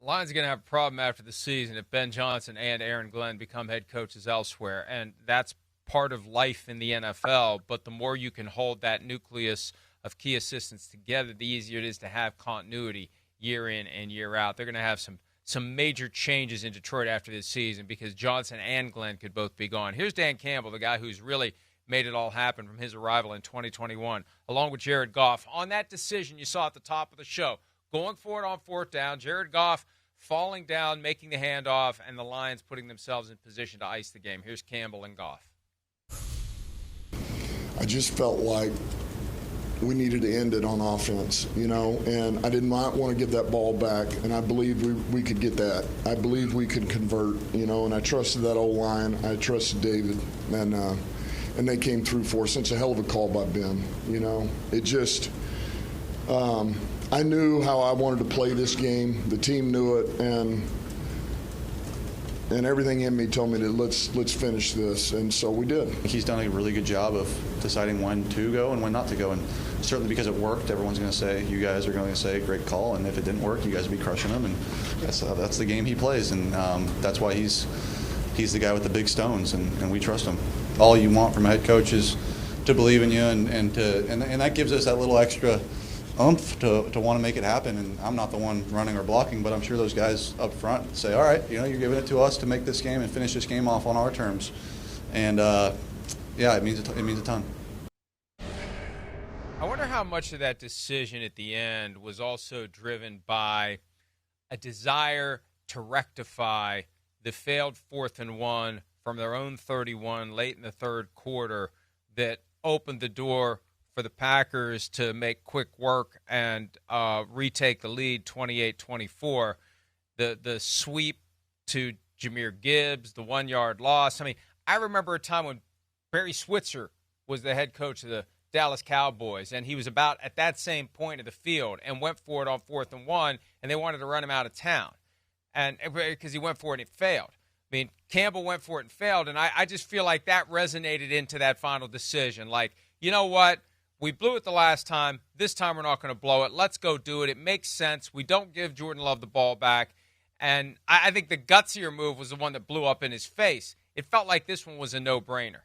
Lions are going to have a problem after the season if Ben Johnson and Aaron Glenn become head coaches elsewhere, and that's part of life in the NFL. But the more you can hold that nucleus of key assistants together, the easier it is to have continuity year in and year out. They're going to have some major changes in Detroit after this season because Johnson and Glenn could both be gone. Here's Dan Campbell, the guy who's really made it all happen from his arrival in 2021, along with Jared Goff, on that decision you saw at the top of the show. Going for it on fourth down, Jared Goff falling down, making the handoff, and the Lions putting themselves in position to ice the game. Here's Campbell and Goff. I just felt like we needed to end it on offense, and I did not want to give that ball back, and I believed we could get that. I believed we could convert, and I trusted that old line. I trusted David, and they came through for us. It's a hell of a call by Ben, It just I knew how I wanted to play this game. The team knew it, and everything in me told me that let's finish this, and so we did. He's done a really good job of deciding when to go and when not to go, and certainly because it worked, everyone's going to say, you guys are going to say, great call, and if it didn't work, you guys would be crushing him, and that's the game he plays, and that's why he's the guy with the big stones, and we trust him. All you want from a head coach is to believe in you, and that gives us that little extra oomph to want to make it happen. And I'm not the one running or blocking, but I'm sure those guys up front say, all right, you're giving it to us to make this game and finish this game off on our terms. And it means a ton. I wonder how much of that decision at the end was also driven by a desire to rectify the failed 4th and 1 from their own 31 late in the third quarter that opened the door for the Packers to make quick work and retake the lead 28-24. The sweep to Jahmyr Gibbs, the 1-yard loss. I mean, I remember a time when Barry Switzer was the head coach of the Dallas Cowboys, and he was about at that same point of the field and went for it on 4th and 1, and they wanted to run him out of town, and because he went for it and it failed. I mean, Campbell went for it and failed, and I just feel like that resonated into that final decision. Like, you know what? We blew it the last time. This time we're not going to blow it. Let's go do it. It makes sense. We don't give Jordan Love the ball back. And I think the gutsier move was the one that blew up in his face. It felt like this one was a no-brainer.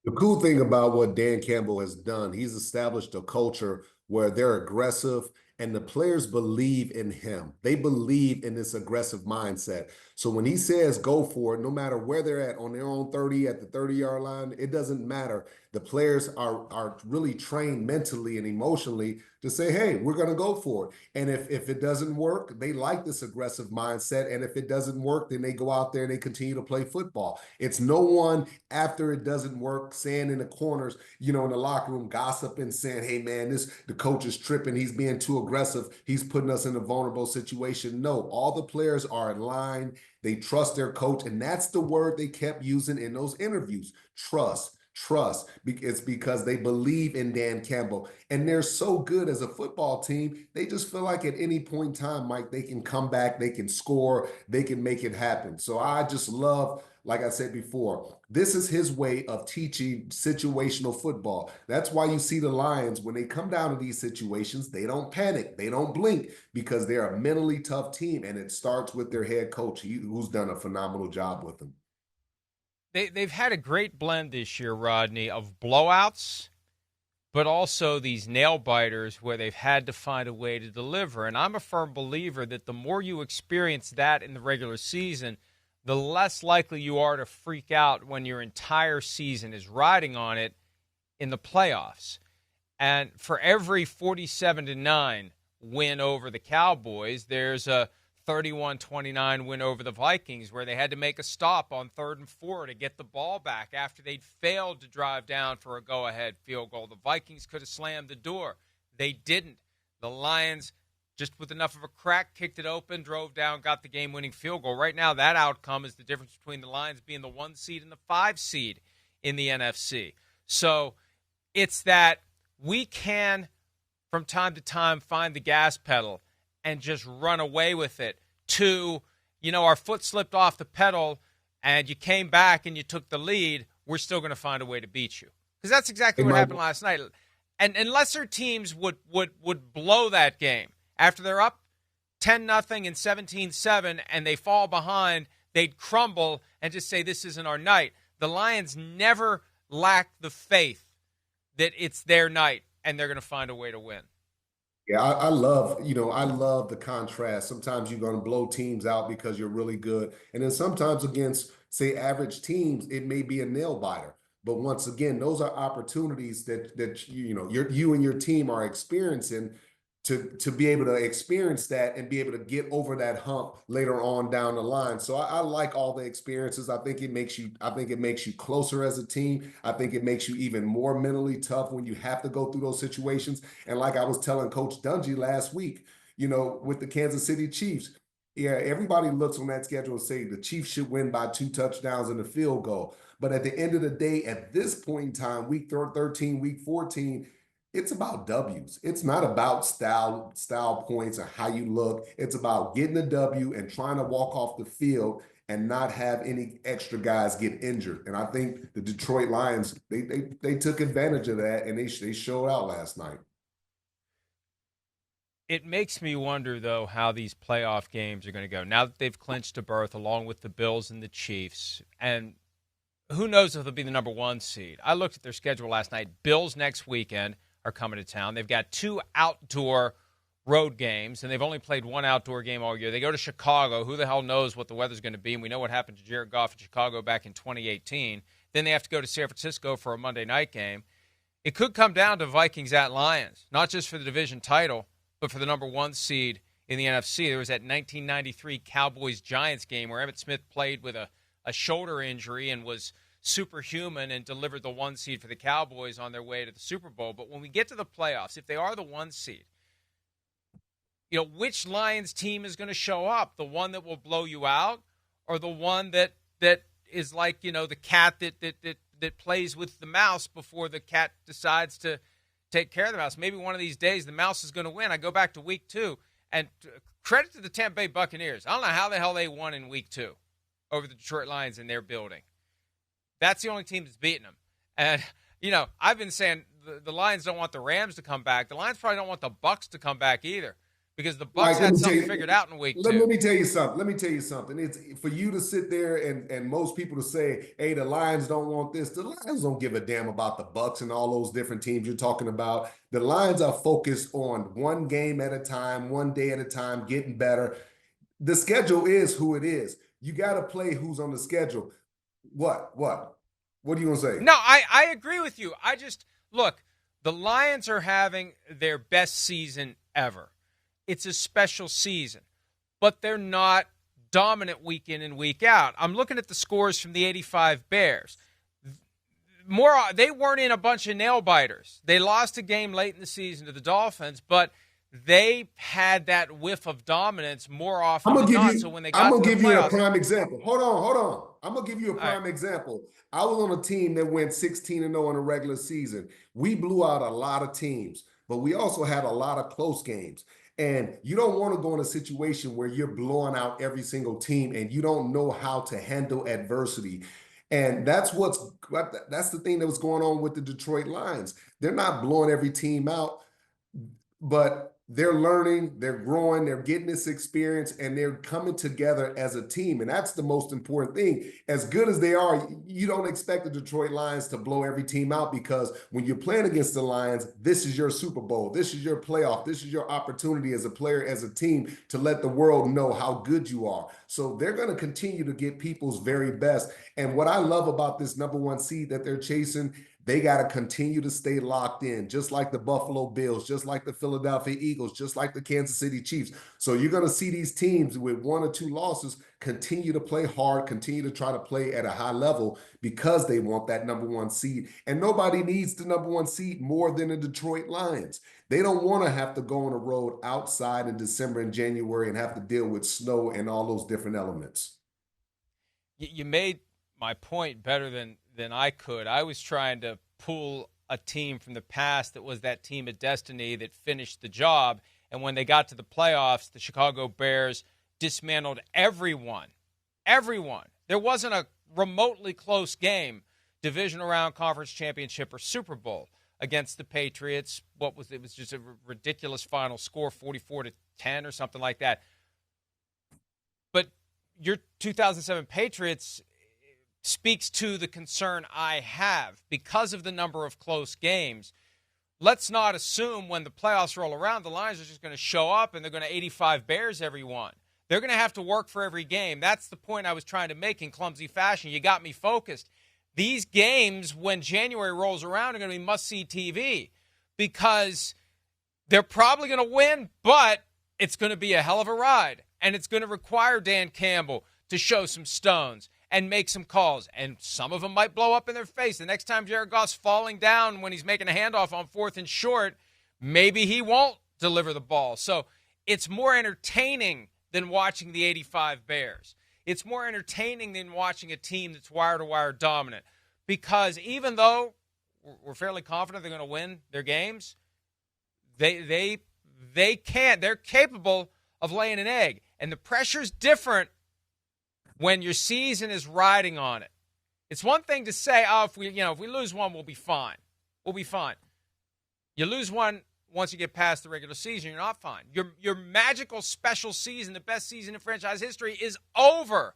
The cool thing about what Dan Campbell has done, he's established a culture where they're aggressive and the players believe in him. They believe in this aggressive mindset. So when he says go for it, no matter where they're at, on their own 30, at the 30-yard line, it doesn't matter. The players are really trained mentally and emotionally to say, hey, we're going to go for it. And if it doesn't work, they like this aggressive mindset. And if it doesn't work, then they go out there and they continue to play football. It's no one, after it doesn't work, saying in the corners, in the locker room, gossiping, saying, hey, man, the coach is tripping. He's being too aggressive. He's putting us in a vulnerable situation. No, all the players are in line. They trust their coach. And that's the word they kept using in those interviews. Trust. It's because they believe in Dan Campbell, and they're so good as a football team. They just feel like at any point in time, Mike, they can come back, they can score, they can make it happen. So I just love, like I said before, this is his way of teaching situational football. That's why you see the Lions, when they come down to these situations, they don't panic, they don't blink, because they're a mentally tough team, and it starts with their head coach, who's done a phenomenal job with them. They've had a great blend this year, Rodney, of blowouts, but also these nail-biters where they've had to find a way to deliver. And I'm a firm believer that the more you experience that in the regular season, the less likely you are to freak out when your entire season is riding on it in the playoffs. And for every 47-9 win over the Cowboys, there's a 31-29 win over the Vikings where they had to make a stop on 3rd and 4 to get the ball back after they'd failed to drive down for a go-ahead field goal. The Vikings could have slammed the door. They didn't. The Lions, just with enough of a crack, kicked it open, drove down, got the game-winning field goal. Right now, that outcome is the difference between the Lions being the 1 seed and the 5 seed in the NFC. So it's that we can, from time to time, find the gas pedal and just run away with it, to, our foot slipped off the pedal and you came back and you took the lead, we're still going to find a way to beat you. Because that's exactly what happened last night. And lesser teams would blow that game. After they're up 10-0 and 17-7 and they fall behind, they'd crumble and just say, this isn't our night. The Lions never lack the faith that it's their night and they're going to find a way to win. Yeah, I love, I love the contrast. Sometimes you're going to blow teams out because you're really good. And then sometimes against, say, average teams, it may be a nail biter. But once again, those are opportunities that you and your team are experiencing to be able to experience that and be able to get over that hump later on down the line. So I like all the experiences. I think it makes you closer as a team. I think it makes you even more mentally tough when you have to go through those situations. And like I was telling Coach Dungy last week, with the Kansas City Chiefs, yeah, everybody looks on that schedule and say the Chiefs should win by 2 touchdowns and a field goal. But at the end of the day, at this point in time, week 13, week 14, it's about W's. It's not about style points or how you look. It's about getting a W and trying to walk off the field and not have any extra guys get injured. And I think the Detroit Lions, they took advantage of that, and they showed out last night. It makes me wonder, though, how these playoff games are going to go now that they've clinched a berth along with the Bills and the Chiefs. And who knows if they'll be the number 1 seed. I looked at their schedule last night. Bills next weekend are coming to town. They've got 2 outdoor road games, and they've only played 1 outdoor game all year. They go to Chicago. Who the hell knows what the weather's going to be? And we know what happened to Jared Goff in Chicago back in 2018. Then they have to go to San Francisco for a Monday night game. It could come down to Vikings at Lions, not just for the division title, but for the number 1 seed in the NFC. There was that 1993 Cowboys-Giants game where Emmitt Smith played with a shoulder injury and was superhuman and delivered the 1 seed for the Cowboys on their way to the Super Bowl. But when we get to the playoffs, if they are the 1 seed, which Lions team is going to show up? The one that will blow you out, or the one that is like, the cat that plays with the mouse before the cat decides to take care of the mouse? Maybe one of these days the mouse is going to win. I go back to week 2, and credit to the Tampa Bay Buccaneers. I don't know how the hell they won in week 2 over the Detroit Lions in their building. That's the only team that's beaten them. And, I've been saying the Lions don't want the Rams to come back. The Lions probably don't want the Bucs to come back either, because the Bucs had something figured out in week 2. Let me tell you something. It's for you to sit there and most people to say, hey, the Lions don't want this. The Lions don't give a damn about the Bucs and all those different teams you're talking about. The Lions are focused on one game at a time, one day at a time, getting better. The schedule is who it is. You got to play who's on the schedule. What are you going to say? No, I agree with you. Look, the Lions are having their best season ever. It's a special season, but they're not dominant week in and week out. I'm looking at the scores from the 85 Bears. They weren't in a bunch of nail biters. They lost a game late in the season to the Dolphins, but they had that whiff of dominance more often than not. So when they got to the playoffs, I'm going to give you a prime example. Hold on. I'm going to give you a prime example. I was on a team that went 16-0 in the regular season. We blew out a lot of teams, but we also had a lot of close games. And you don't want to go in a situation where you're blowing out every single team and you don't know how to handle adversity. And that's the thing that was going on with the Detroit Lions. They're not blowing every team out, but they're learning, they're growing, they're getting this experience, and they're coming together as a team. And that's the most important thing. As good as they are, you don't expect the Detroit Lions to blow every team out, because when you're playing against the Lions, this is your Super Bowl. This is your playoff. This is your opportunity as a player, as a team, to let the world know how good you are. So they're going to continue to get people's very best. And what I love about this number 1 seed that they're chasing, they got to continue to stay locked in, just like the Buffalo Bills, just like the Philadelphia Eagles, just like the Kansas City Chiefs. So you're going to see these teams with 1 or 2 losses continue to play hard, continue to try to play at a high level, because they want that number 1 seed. And nobody needs the number 1 seed more than the Detroit Lions. They don't want to have to go on a road outside in December and January and have to deal with snow and all those different elements. You made my point better than I could. I was trying to pull a team from the past that was that team of destiny that finished the job. And when they got to the playoffs, the Chicago Bears dismantled everyone. Everyone. There wasn't a remotely close game, divisional round, conference championship, or Super Bowl. against the Patriots. It was just a ridiculous final score, 44-10 or something like that. But your 2007 Patriots speaks to the concern I have because of the number of close games. Let's not assume when the playoffs roll around, the Lions are just going to show up and they're going to 85 Bears every one. They're going to have to work for every game. That's the point I was trying to make in clumsy fashion. You got me focused. These games, when January rolls around, are going to be must-see TV because they're probably going to win, but it's going to be a hell of a ride. And it's going to require Dan Campbell to show some stones and make some calls. And some of them might blow up in their face. The next time Jared Goff's falling down when he's making a handoff on 4th and short, maybe he won't deliver the ball. So it's more entertaining than watching the 85 Bears. It's more entertaining than watching a team that's wire-to-wire dominant. Because even though we're fairly confident they're going to win their games, they can't. They're capable of laying an egg. And the pressure's different when your season is riding on it. It's one thing to say, if we lose one, we'll be fine. We'll be fine. You lose one once you get past the regular season, you're not fine. Your magical special season, the best season in franchise history, is over.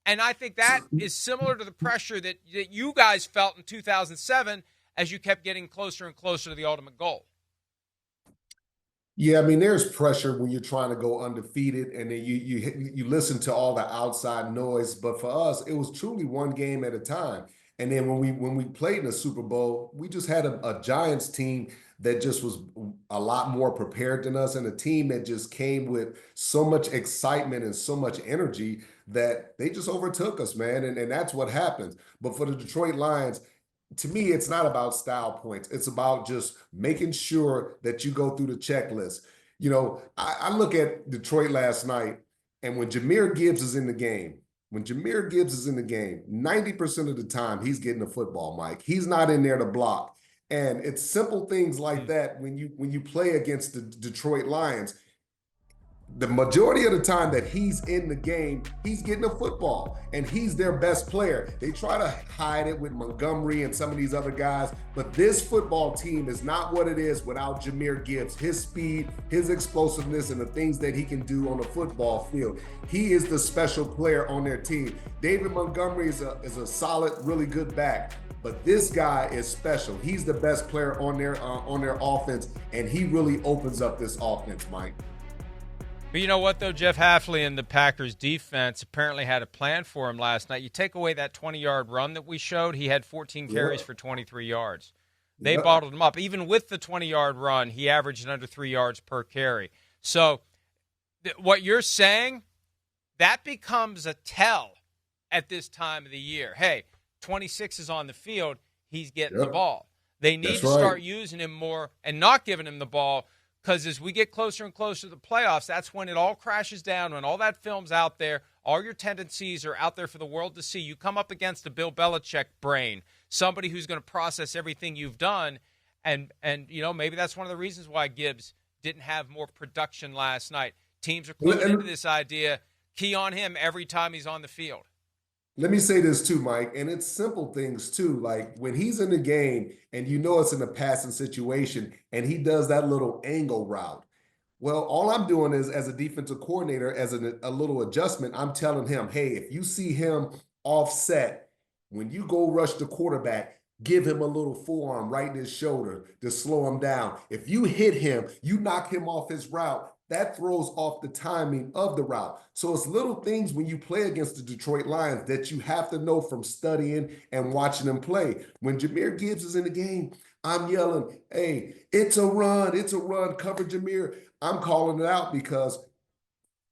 And I think that is similar to the pressure that you guys felt in 2007 as you kept getting closer and closer to the ultimate goal. Yeah, I mean, there's pressure when you're trying to go undefeated, and then you listen to all the outside noise. But for us, it was truly one game at a time. And then when we played in the Super Bowl, we just had a Giants team that just was a lot more prepared than us, and a team that just came with so much excitement and so much energy that they just overtook us, man. And that's what happens. But for the Detroit Lions, to me, it's not about style points. It's about just making sure that you go through the checklist. You know, I look at Detroit last night, and when Jahmyr Gibbs is in the game, 90% of the time, he's getting the football, Mike. He's not in there to block. And it's simple things like that when you play against the Detroit Lions. The majority of the time that he's in the game, he's getting a football, and he's their best player. They try to hide it with Montgomery and some of these other guys, but this football team is not what it is without Jahmyr Gibbs, his speed, his explosiveness, and the things that he can do on the football field. He is the special player on their team. David Montgomery is a solid, really good back. But this guy is special. He's the best player on their offense, and he really opens up this offense, Mike. But you know what, though? Jeff Hafley and the Packers defense apparently had a plan for him last night. You take away that 20-yard run that we showed, he had 14 carries for 23 yards. They bottled him up. Even with the 20-yard run, he averaged under 3 yards per carry. So what you're saying, that becomes a tell at this time of the year. Hey, 26 is on the field, he's getting the ball. They need to start using him more and not giving him the ball, because as we get closer and closer to the playoffs, that's when it all crashes down, when all that film's out there, all your tendencies are out there for the world to see. You come up against a Bill Belichick brain, somebody who's going to process everything you've done, and you know, maybe that's one of the reasons why Gibbs didn't have more production last night. Teams are cluing into this idea, key on him every time he's on the field. Let me say this too, Mike, and it's simple things too. Like when he's in the game and you know it's in a passing situation and he does that little angle route. Well, all I'm doing is, as a defensive coordinator, as a little adjustment, I'm telling him, hey, if you see him offset, when you go rush the quarterback, give him a little forearm right in his shoulder to slow him down. If you hit him, you knock him off his route. That throws off the timing of the route. So it's little things when you play against the Detroit Lions that you have to know from studying and watching them play. When Jahmyr Gibbs is in the game, I'm yelling, hey, it's a run, cover Jahmyr. I'm calling it out because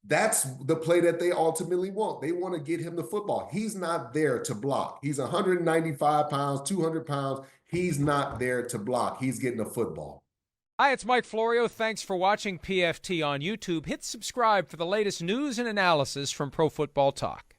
that's the play that they ultimately want. They want to get him the football. He's not there to block. He's 195 pounds, 200 pounds. He's not there to block. He's getting the football. Hi, it's Mike Florio. Thanks for watching PFT on YouTube. Hit subscribe for the latest news and analysis from Pro Football Talk.